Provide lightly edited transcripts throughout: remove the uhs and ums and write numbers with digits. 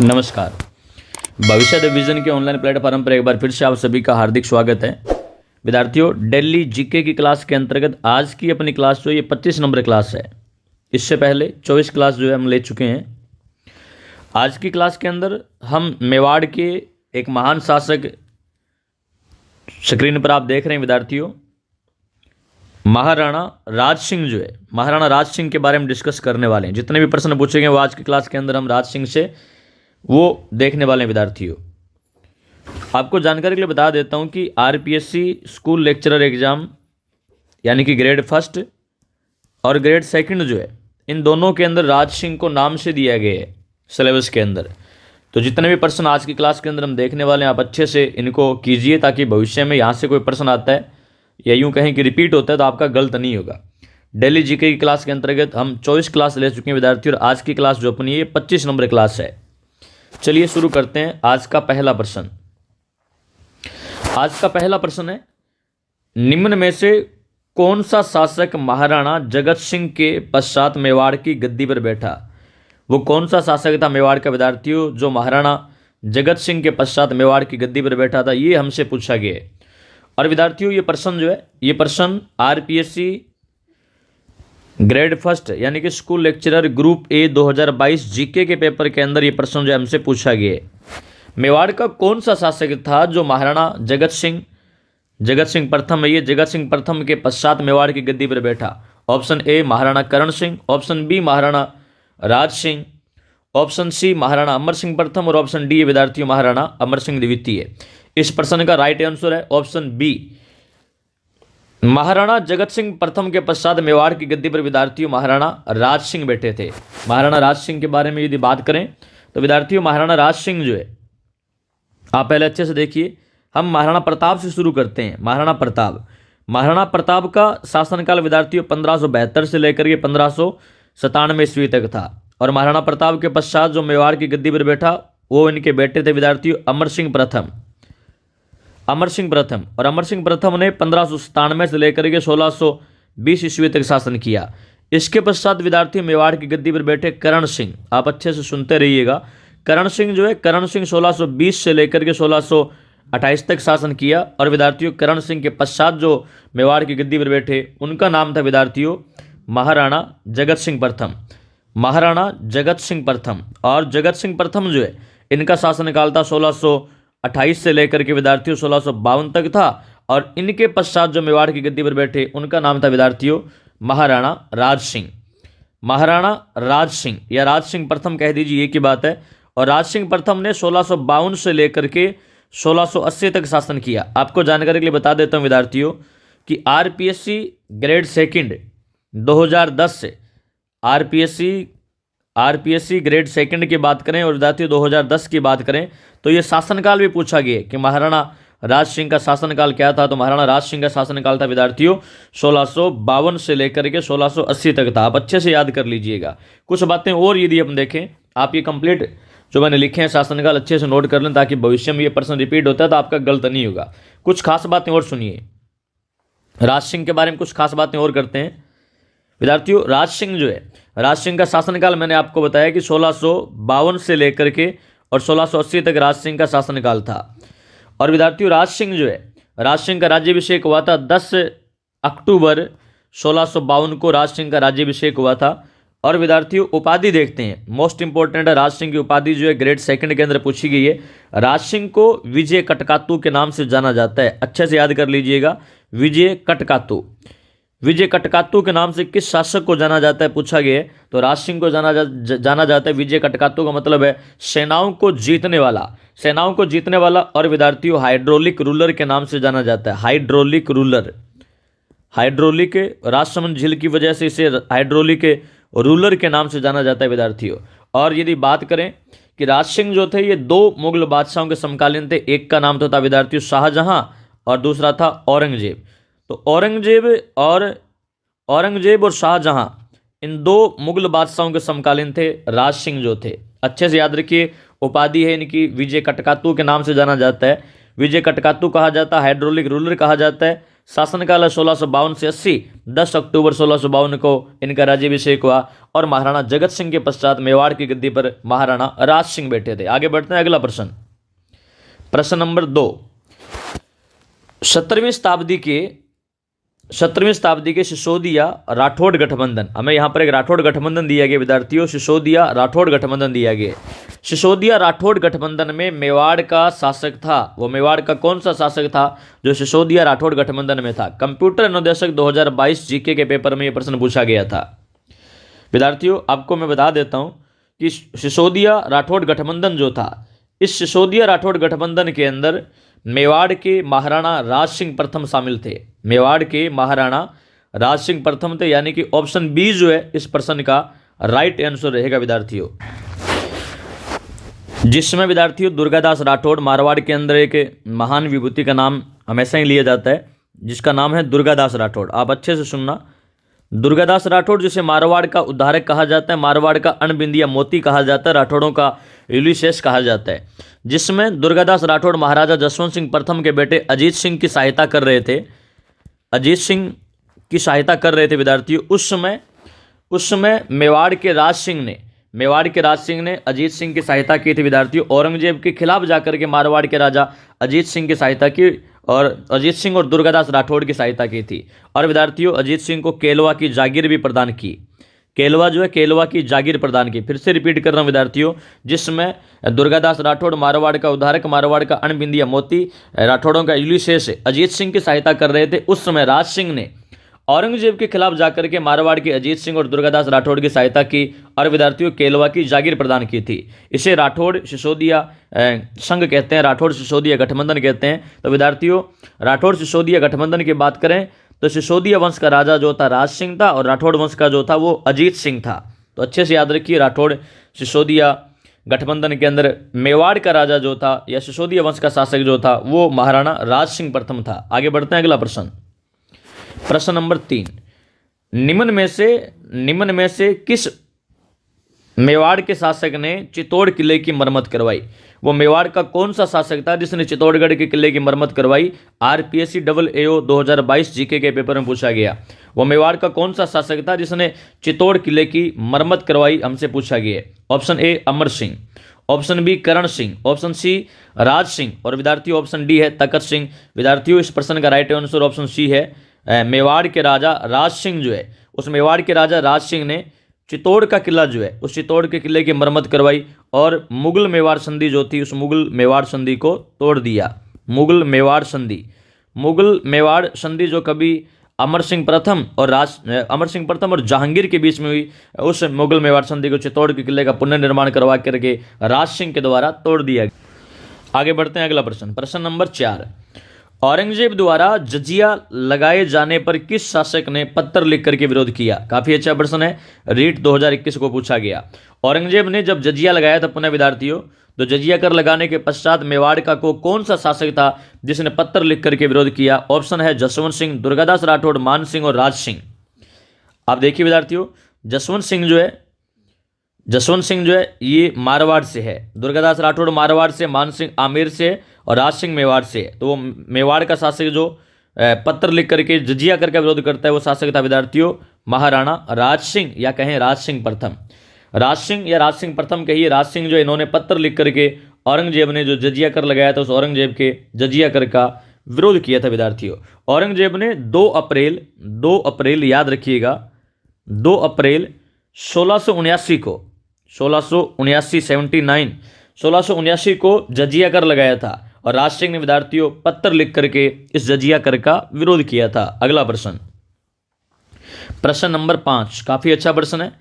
नमस्कार। भविष्य विजन के ऑनलाइन प्लेटफॉर्म पर एक बार फिर से आप सभी का हार्दिक स्वागत है। विद्यार्थियों, दिल्ली जीके की क्लास के अंतर्गत आज की अपनी क्लास जो ये 25 नंबर क्लास है। इससे पहले 24 क्लास जो है हम ले चुके हैं। आज की क्लास के अंदर हम मेवाड़ के एक महान शासक, स्क्रीन पर आप देख रहे हैं विद्यार्थियों, महाराणा राज सिंह जो है, महाराणा राज सिंह के बारे में डिस्कस करने वाले हैं। जितने भी प्रश्न पूछेंगे वो आज की क्लास के अंदर हम राज सिंह से वो देखने वाले हैं। विद्यार्थियों, आपको जानकारी के लिए बता देता हूं कि आरपीएससी स्कूल लेक्चरर एग्जाम यानी कि ग्रेड फर्स्ट और ग्रेड सेकंड जो है, इन दोनों के अंदर राज सिंह को नाम से दिया गया है सिलेबस के अंदर। तो जितने भी प्रश्न आज की क्लास के अंदर हम देखने वाले हैं, आप अच्छे से इनको कीजिए ताकि भविष्य में यहाँ से कोई प्रश्न आता है या यूँ कहें कि रिपीट होता है तो आपका गलत नहीं होगा। दिल्ली जीके की क्लास के अंतर्गत हम 24 क्लास ले चुके हैं विद्यार्थियों, और आज की क्लास जो अपनी ये 25 नंबर क्लास है। चलिए शुरू करते हैं। आज का पहला प्रश्न है, निम्न में से कौन सा शासक महाराणा जगत सिंह के पश्चात मेवाड़ की गद्दी पर बैठा? वो कौन सा शासक था मेवाड़ का विद्यार्थियों जो महाराणा जगत सिंह के पश्चात मेवाड़ की गद्दी पर बैठा था? ये हमसे पूछा गया है। और विद्यार्थियों, ये प्रश्न जो है, ये प्रश्न आरपीएससी ग्रेड फर्स्ट यानी कि school lecturer group A 2022 GK के पेपर के अंदर ये प्रश्न जो है हमसे पूछा गया है। मेवाड़ का कौन सा शासक था जो महाराणा जगत सिंह प्रथम है, ये जगत सिंह प्रथम के पश्चात मेवाड़ की गद्दी पर बैठा? Option A Maharana Karan Singh, option B Maharana Raj Singh, option C Maharana Amar Singh प्रथम, और ऑप्शन डी विद्यार्थियों महाराणा अमर सिंह द्वितीय। इस प्रश्न का राइट आंसर है ऑप्शन बी, महाराणा जगत सिंह प्रथम के पश्चात मेवाड़ की गद्दी पर विद्यार्थियों महाराणा राज सिंह बैठे थे। महाराणा राज सिंह के बारे में यदि बात करें तो विद्यार्थियों महाराणा राज सिंह जो है, आप पहले अच्छे से देखिए। हम महाराणा प्रताप से शुरू करते हैं। महाराणा प्रताप का शासनकाल विद्यार्थियों 1572 से लेकर के 1597 ईस्वी तक था। और महाराणा प्रताप के पश्चात जो मेवाड़ की गद्दी पर बैठा वो इनके बेटे थे विद्यार्थियों अमर सिंह प्रथम। और अमर सिंह प्रथम ने 1597 से लेकर के 1620 ईस्वी तक शासन किया। इसके पश्चात विद्यार्थी मेवाड़ की गद्दी पर बैठे करण सिंह। आप अच्छे से सुनते रहिएगा। करण सिंह जो है, करण सिंह 1620 से लेकर के 1628 तक शासन किया। और विद्यार्थियों करण सिंह के पश्चात जो मेवाड़ की गद्दी पर बैठे उनका नाम था विद्यार्थियों महाराणा जगत सिंह प्रथम। और जगत सिंह प्रथम जो है, इनका शासनकाल था 1628 से लेकर के विद्यार्थियों 1652 तक था। और इनके पश्चात जो मेवाड़ की गद्दी पर बैठे उनका नाम था विद्यार्थियों महाराणा राज सिंह या राज सिंह प्रथम कह दीजिए, एक ही बात है। और राज सिंह प्रथम ने 1652 से लेकर के 1680 तक शासन किया। आपको जानकारी के लिए बता देता हूं विद्यार्थियों कि आरपीएससी ग्रेड सेकंड 2010 से आरपीएससी ग्रेड सेकंड की बात करें और विद्यार्थियों 2010 की बात करें तो ये शासनकाल भी पूछा गया कि महाराणा राज सिंह का शासनकाल क्या था। तो महाराणा राज सिंह का शासनकाल था विद्यार्थियों 1652 से लेकर के 1680 तक था। आप अच्छे से याद कर लीजिएगा। कुछ बातें और यदि हम देखें, आप ये कंप्लीट जो मैंने लिखे हैं शासनकाल अच्छे से नोट कर लें ताकि भविष्य में ये प्रश्न रिपीट होता है तो आपका गलत नहीं होगा। कुछ खास बातें और सुनिए। राज सिंह के बारे में कुछ खास बातें और करते हैं विद्यार्थियों। राज सिंह जो है, राज सिंह का शासनकाल मैंने आपको बताया कि 1652 से लेकर के और 1680 तक राज सिंह का शासनकाल था। और विद्यार्थियों राज सिंह जो है, राज सिंह का राज्याभिषेक हुआ था 10 अक्टूबर 1652 को राज सिंह का राज्याभिषेक हुआ था। और विद्यार्थियों उपाधि देखते हैं, मोस्ट इंपॉर्टेंट है राज सिंह की उपाधि जो है ग्रेड सेकंड के अंदर पूछी गई है। राज सिंह को विजय कटकातु के नाम से जाना जाता है। अच्छे से याद कर लीजिएगा, विजय कटकातु के नाम से किस शासक को जाना जाता है पूछा गया है। तो राज सिंह को जाना जाता है। विजय कटकातु का मतलब है सेनाओं को जीतने वाला। और विद्यार्थियों हाइड्रोलिक रूलर के नाम से जाना जाता है। हाइड्रोलिक राजसमंद झील की वजह से इसे हाइड्रोलिक रूलर के नाम से जाना जाता है विद्यार्थियों। और यदि बात करें कि राज सिंह जो थे ये 2 मुगल बादशाहों के समकालीन थे। एक का नाम तो था विद्यार्थियों शाहजहां और दूसरा था औरंगजेब। तो औरंगजेब और शाहजहां इन 2 मुगल बादशाहों के समकालीन थे राज सिंह जो थे। अच्छे से याद रखिए। उपाधि है इनकी विजय कटकातु के नाम से जाना जाता है। विजय कटकातु कहा जाता है, हाइड्रोलिक रूलर कहा जाता है, शासनकाल है 1652 से 80। 10 अक्टूबर 1652 को इनका राज्याभिषेक हुआ और महाराणा जगत सिंह के पश्चात मेवाड़ की गद्दी पर महाराणा राज सिंह बैठे थे। आगे बढ़ते हैं, अगला प्रश्न, प्रश्न नंबर 2। 17वीं शताब्दी के सिसोदिया राठौड़ गठबंधन, हमें यहाँ पर एक राठौड़ गठबंधन दिया गया विद्यार्थियों, सिसोदिया राठौड़ गठबंधन दिया गया। सिसोदिया राठौड़ गठबंधन में मेवाड़ का शासक था, वो मेवाड़ का कौन सा शासक था जो सिसोदिया राठौड़ गठबंधन में था? कंप्यूटर अनुदेशक 2022 जीके के पेपर में यह प्रश्न पूछा गया था। विद्यार्थियों आपको मैं बता देता हूं कि सिसोदिया राठौड़ गठबंधन जो था, इस सिसोदिया राठौड़ गठबंधन के अंदर मेवाड़ के महाराणा राज सिंह प्रथम शामिल थे। मेवाड़ के महाराणा राज सिंह प्रथम थे, यानी कि ऑप्शन बी जो है इस प्रश्न का राइट आंसर रहेगा विद्यार्थियों। जिसमें विद्यार्थियों दुर्गादास राठौड़, मारवाड़ के अंदर एक महान विभूति का नाम हमेशा ही लिया जाता है जिसका नाम है दुर्गादास राठौड़। आप अच्छे से सुनना, दुर्गादास राठौड़ जिसे मारवाड़ का उद्धारक कहा जाता है, मारवाड़ का अनबिंदिया मोती कहा जाता है, राठौड़ों का यूलिसेस कहा जाता है। जिसमें दुर्गादास राठौड़ महाराजा जसवंत सिंह प्रथम के बेटे अजीत सिंह की सहायता कर रहे थे, अजीत सिंह की सहायता कर रहे थे विद्यार्थियों। उस समय मेवाड़ के राज सिंह ने अजीत सिंह की सहायता की थी विद्यार्थियों। औरंगजेब के खिलाफ जाकर के मारवाड़ के राजा अजीत सिंह की सहायता की और अजीत सिंह और दुर्गादास राठौड़ की सहायता की थी। और विद्यार्थियों अजीत सिंह को केलवा की जागीर भी प्रदान की, केलवा की जागीर प्रदान की। फिर से रिपीट कर रहा हूं विद्यार्थियों, जिसमें दुर्गादास राठौड़ मारवाड़ का उद्धारक, मारवाड़ का अनबिंदिया मोती, राठौड़ों का यूलिसेस अजीत सिंह की सहायता कर रहे थे। उस समय राज सिंह ने औरंगजेब के खिलाफ जाकर के मारवाड़ के अजीत सिंह और दुर्गादास राठौड़ की सहायता की और विद्यार्थियों केलवा की जागीर प्रदान की थी। इसे राठौड़ सिसोदिया संघ कहते हैं, राठौड़ सिसोदिया गठबंधन कहते हैं। तो विद्यार्थियों राठौड़ सिसोदिया गठबंधन की बात करें तो सिसोदिया वंश का राजा जो था राज सिंह था और राठौड़ वंश का जो था वो अजीत सिंह था। तो अच्छे से याद रखिए, राठौड़ सिसोदिया गठबंधन के अंदर मेवाड़ का राजा जो था या सिसोदिया वंश का शासक जो था वो महाराणा राज सिंह प्रथम था। आगे बढ़ते हैं, अगला प्रश्न, प्रश्न नंबर 3। निम्न में से किस मेवाड़ के शासक ने चित्तौड़ किले की मरम्मत करवाई? वो मेवाड़ का कौन सा शासक था जिसने चित्तौड़गढ़ के किले की मरम्मत करवाई? आरपीएससी AAO 2022 जीके के पेपर में पूछा गया। वो मेवाड़ का कौन सा शासक था जिसने चित्तौड़ किले की मरम्मत करवाई, हमसे पूछा गया। Option A Amar Singh, option B Karan Singh, option C Raj Singh और विद्यार्थियों ऑप्शन डी है तखत सिंह। विद्यार्थियों इस प्रश्न का राइट आंसर ऑप्शन सी है। मेवाड़ के राजा राज सिंह जो है, उस मेवाड़ के राजा राज सिंह ने चित्तौड़ का किला जो है उस चित्तौड़ के किले की मरम्मत करवाई और मुगल मेवाड़ संधि जो थी उस मुगल मेवाड़ संधि को तोड़ दिया। मुगल मेवाड़ संधि जो कभी अमर सिंह प्रथम और जहांगीर के बीच में हुई, उस मुगल मेवाड़ संधि को चित्तौड़ के किले का पुनर्निर्माण करवा करके राज सिंह के द्वारा तोड़ दिया गया। आगे बढ़ते हैं, अगला प्रश्न, प्रश्न नंबर 4। औरंगजेब द्वारा जजिया लगाए जाने पर किस शासक ने पत्र लिख करके विरोध किया? काफी अच्छा प्रश्न है, रीट 2021 को पूछा गया। औरंगजेब ने जब जजिया लगाया था पुनः विद्यार्थियों, तो जजिया कर लगाने के पश्चात मेवाड़ का कौन सा शासक था जिसने पत्र लिख करके विरोध किया? ऑप्शन है जसवंत सिंह, दुर्गादास राठौड़, मान सिंह और राज सिंह। आप देखिए विद्यार्थियों, जसवंत सिंह जो है ये मारवाड़ से है, दुर्गादास राठौड़ मारवाड़ से, मान सिंह आमेर से और राज सिंह मेवाड़ से। तो वो मेवाड़ का शासक जो पत्र लिख करके जजिया करके विरोध करता है वो शासक था विद्यार्थियों महाराणा राज सिंह, या कहें राज सिंह प्रथम। राज सिंह प्रथम कहिए। राज सिंह जो इन्होंने पत्र लिख करके औरंगजेब ने जो जजिया कर लगाया था उस औरंगजेब के जजिया कर का विरोध किया था विद्यार्थियों। औरंगजेब ने 2 अप्रैल याद रखिएगा, 2 अप्रैल 1679 को जजिया कर लगाया था और राज सिंह ने विद्यार्थियों पत्र लिख करके इस जजिया कर का विरोध किया था। अगला प्रश्न, प्रश्न नंबर 5, काफी अच्छा प्रश्न है,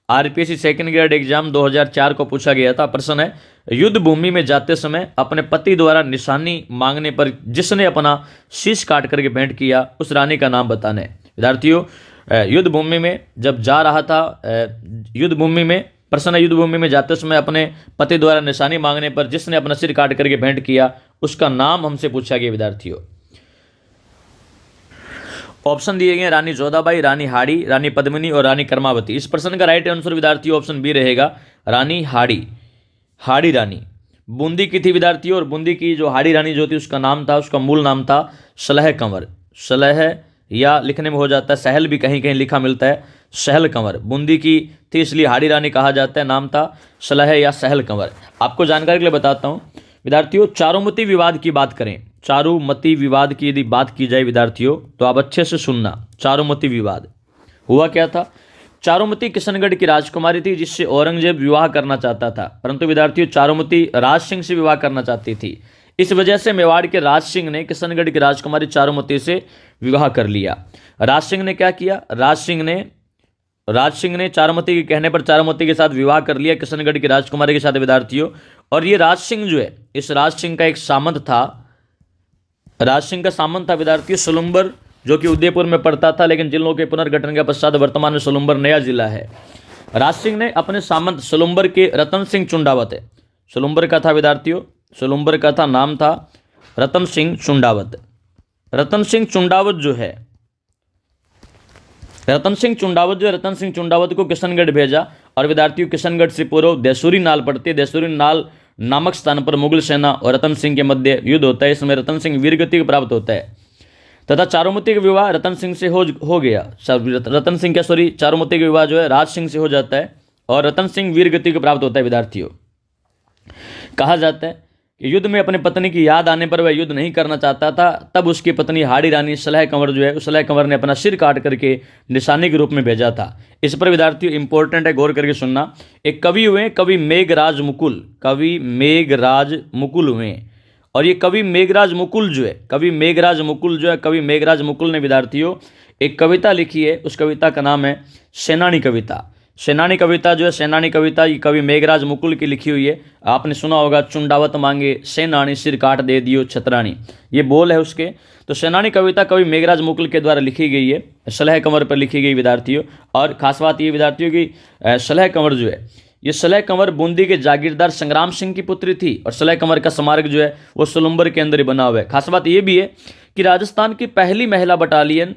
आरपीएससी सेकंड ग्रेड एग्जाम 2004 को पूछा गया था। प्रश्न है, युद्ध भूमि में जाते समय अपने पति द्वारा निशानी मांगने पर जिसने अपना शीश काट करके भेंट किया उस रानी का नाम बताना है। विद्यार्थियों युद्ध भूमि में जब जा रहा था, युद्ध भूमि में जाते समय अपने पति द्वारा निशानी मांगने पर जिसने अपना सिर काट करके भेंट किया उसका नाम हमसे पूछा गया विद्यार्थियों। ऑप्शन दिए गए रानी जोधाबाई, रानी हाड़ी, रानी पद्मिनी और रानी कर्मावती। इस प्रश्न का राइट आंसर विद्यार्थियों ऑप्शन बी रहेगा, रानी हाड़ी रानी बूंदी की थी विद्यार्थियों। और बूंदी की जो हाड़ी रानी जो थी उसका मूल नाम था सलह सलह, या लिखने में हो जाता है सहल, भी कहीं कहीं लिखा मिलता है सहल कंवर। बूंदी की थी इसलिए हाड़ी रानी कहा जाता है, नाम था सलह या सहल कंवर। आपको जानकारी के लिए बताता हूँ विद्यार्थियों, चारुमती विवाद की बात करें, चारुमती विवाद की यदि बात की जाए विद्यार्थियों तो आप अच्छे से सुनना। चारुमती विवाद हुआ क्या था? चारुमती किशनगढ़ की राजकुमारी थी जिससे औरंगजेब विवाह करना चाहता था, परंतु विद्यार्थियों चारुमती राज सिंह से विवाह करना चाहती थी। इस वजह से मेवाड़ के राज सिंह ने किशनगढ़ की राजकुमारी चारुमती से विवाह कर लिया। राज सिंह ने क्या किया? राज सिंह ने चारुमती के कहने पर चारुमती के साथ विवाह कर लिया किशनगढ़ की राजकुमारी के साथ विद्यार्थियों। और ये राज सिंह जो है, इस राज सिंह का एक सामंत था, राज सिंह का सामंत था विद्यार्थियों सुलुम्बर, जो कि उदयपुर में पड़ता था, लेकिन जिलों के पुनर्गठन के पश्चात वर्तमान में सुलुम्बर नया जिला है। राज सिंह ने अपने सामंत सुलुम्बर के रतन सिंह चुंडावत है, सुलुम्बर का था विद्यार्थियों, सुलुम्बर का था नाम था रतन सिंह चुंडावत। रतन सिंह चुंडावत जो है, रतन सिंह चुंडावत को किशनगढ़ भेजा। और विद्यार्थियों किशनगढ़ से पूर्व देसूरी नाल पड़ती है, देसूरी नाल नामक स्थान पर मुगल सेना और रतन सिंह के मध्य युद्ध होता है। इसमें रतन सिंह वीरगति प्राप्त होता है तथा चारुमती का विवाह रतन सिंह से हो गया। चारुमती का विवाह जो है राज सिंह से हो जाता है और रतन सिंह वीरगति को प्राप्त होता है। विद्यार्थियों कहा जाता है कि युद्ध में अपनी पत्नी की याद आने पर वह युद्ध नहीं करना चाहता था, तब उसकी पत्नी हाड़ी रानी सलह कंवर जो है, उस सलह कंवर ने अपना सिर काट करके निशाने के रूप में भेजा था। इस पर विद्यार्थियों इंपॉर्टेंट है, गौर करके सुनना। एक कवि हुए, कवि मेघराज मुकुल, कवि मेघराज मुकुल हुए। और ये कवि मेघराज मुकुल जो है, कवि मेघराज मुकुल ने विद्यार्थियों एक कविता लिखी है, उस कविता का नाम है सेनानी कविता। सेनानी कविता जो है, सेनानी कविता ये कवि मेघराज मुकुल की लिखी हुई है। आपने सुना होगा, चुंडावत मांगे सेनानी सिर काट दे दियो छतरानी, ये बोल है उसके। तो सेनानी कविता कवि मेघराज मुकुल के द्वारा लिखी गई है, सलह कंवर पर लिखी गई विद्यार्थियों। और खास बात ये विद्यार्थियों की सलह कंवर जो है, ये सलह कंवर बूंदी के जागीरदार संग्राम सिंह की पुत्री थी और सलह कंवर का स्मारक जो है वो सुलुम्बर के अंदर ही बना हुआ है। खास बात ये भी है कि राजस्थान की पहली महिला बटालियन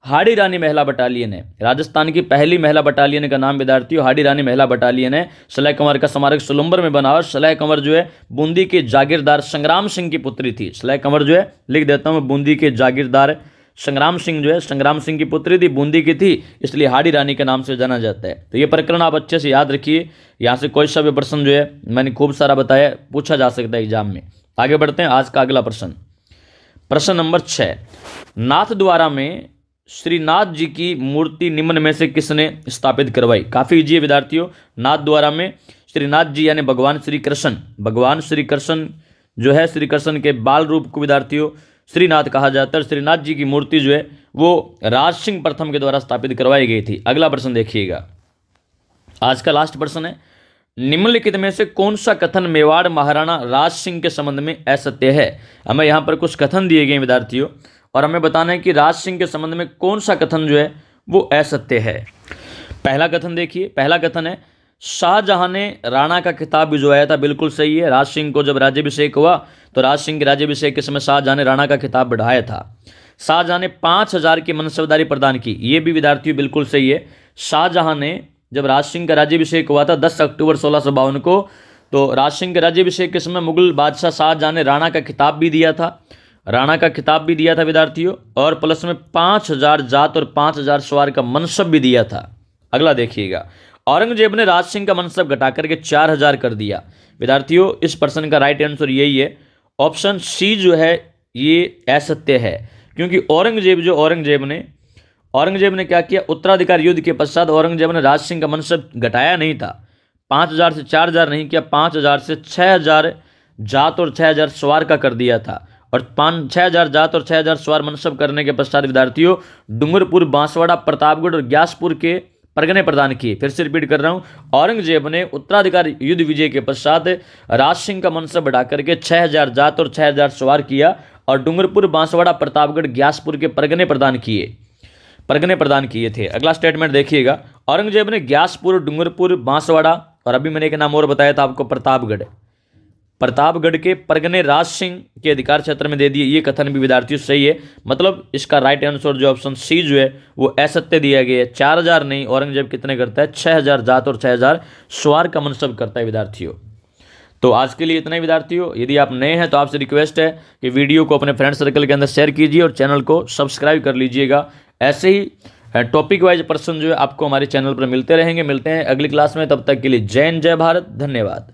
हाड़ी रानी महिला बटालियन है। राजस्थान की पहली महिला बटालियन का नाम विद्यार्थियों हाड़ी रानी महिला बटालियन है। सलह कंवर का स्मारक सुलुम्बर में बना और सलह कंवर जो है बूंदी के जागीरदार संग्राम सिंह की पुत्री थी। सलह कंवर जो है, लिख देता हूँ, बूंदी के जागीरदार संग्राम सिंह जो है, संग्राम सिंह की पुत्री थी, बूंदी की थी, इसलिए हाड़ी रानी के नाम से जाना जाता है। तो ये प्रकरण आप अच्छे से याद रखिए, यहाँ से कोई सा भी प्रश्न जो है मैंने खूब सारा बताया, पूछा जा सकता है एग्जाम में। आगे बढ़ते हैं, आज का अगला प्रश्न, प्रश्न नंबर 6। नाथद्वारा में श्रीनाथ जी की मूर्ति निम्न में से किसने स्थापित करवाई? काफी इजी है विद्यार्थियों। नाथद्वारा में श्रीनाथ जी यानी भगवान श्री कृष्ण जो है, श्री कृष्ण के बाल रूप को विद्यार्थियों श्रीनाथ कहा जाता है। श्रीनाथ जी की मूर्ति जो है वो राज सिंह प्रथम के द्वारा स्थापित करवाई गई थी। अगला प्रश्न देखिएगा, आज का लास्ट प्रश्न है, निम्नलिखित में से कौन सा कथन मेवाड़ महाराणा राज सिंह के संबंध में असत्य है? हमें यहाँ पर कुछ कथन दिए गए विद्यार्थियों और हमें बताना है कि राज सिंह के संबंध में कौन सा कथन जो है वो असत्य है। पहला कथन देखिए, पहला कथन है शाहजहां ने राणा का खिताब भिजवाया था। बिल्कुल सही है। राज सिंह को जब राज्याभिषेक हुआ तो राज सिंह के राज्याभिषेक के समय शाहजहां ने राणा का खिताब बढ़ाया था। शाहजहां ने 5000 की मनसबदारी प्रदान की, ये भी विद्यार्थियों बिल्कुल सही है। शाहजहां ने जब राज सिंह का राज्याभिषेक हुआ था 10 अक्टूबर 1652 को, तो राज सिंह के राज्याभिषेक के समय मुगल बादशाह शाहजहां ने राणा का खिताब भी दिया था, विद्यार्थियों, और प्लस में 5000 जात और 5000 सवार का मनसब भी दिया था। अगला देखिएगा, औरंगजेब ने राज सिंह का मनसब घटा करके 4000 कर दिया। विद्यार्थियों इस प्रश्न का राइट आंसर यही है, ऑप्शन सी जो है ये असत्य है, क्योंकि औरंगजेब ने क्या किया, उत्तराधिकार युद्ध के पश्चात औरंगजेब ने राज सिंह का मनसब घटाया नहीं था, 5000 से 4000 नहीं किया, 5000 से 6000 जात और 6000 सवार का कर दिया था। और 6000 जात और 6000 सवार मनसब करने के पश्चात विद्यार्थियों डूंगरपुर, बांसवाड़ा, प्रतापगढ़ और ग्यासपुर के परगने प्रदान किए। फिर से रिपीट कर रहा हूं, औरंगजेब ने उत्तराधिकार युद्ध विजय के पश्चात राज सिंह का मनसब बढ़ा करके 6000 जात और 6000 सवार किया और डूंगरपुर, बांसवाड़ा, प्रतापगढ़, ग्यासपुर के परगने प्रदान किए थे। अगला स्टेटमेंट देखिएगा, औरंगजेब ने ग्यासपुर, डूंगरपुर, बांसवाड़ा और अभी मैंने एक नाम और बताया था आपको, प्रतापगढ़ के परगने राज सिंह के अधिकार क्षेत्र में दे दिए। ये कथन भी विद्यार्थियों सही है, मतलब इसका राइट आंसर जो ऑप्शन सी जो है वो असत्य दिया गया है। 4000 नहीं, औरंगजेब कितने करता है, 6000 जात और 6000 सवार का मनसब करता है विद्यार्थियों। तो आज के लिए इतना ही विद्यार्थियों। यदि आप नए हैं तो आपसे रिक्वेस्ट है कि वीडियो को अपने फ्रेंड सर्कल के अंदर शेयर कीजिए और चैनल को सब्सक्राइब कर लीजिएगा। ऐसे ही टॉपिक वाइज पर्सन जो है आपको हमारे चैनल पर मिलते रहेंगे। मिलते हैं अगली क्लास में, तब तक के लिए जय हिंद, जय भारत, धन्यवाद।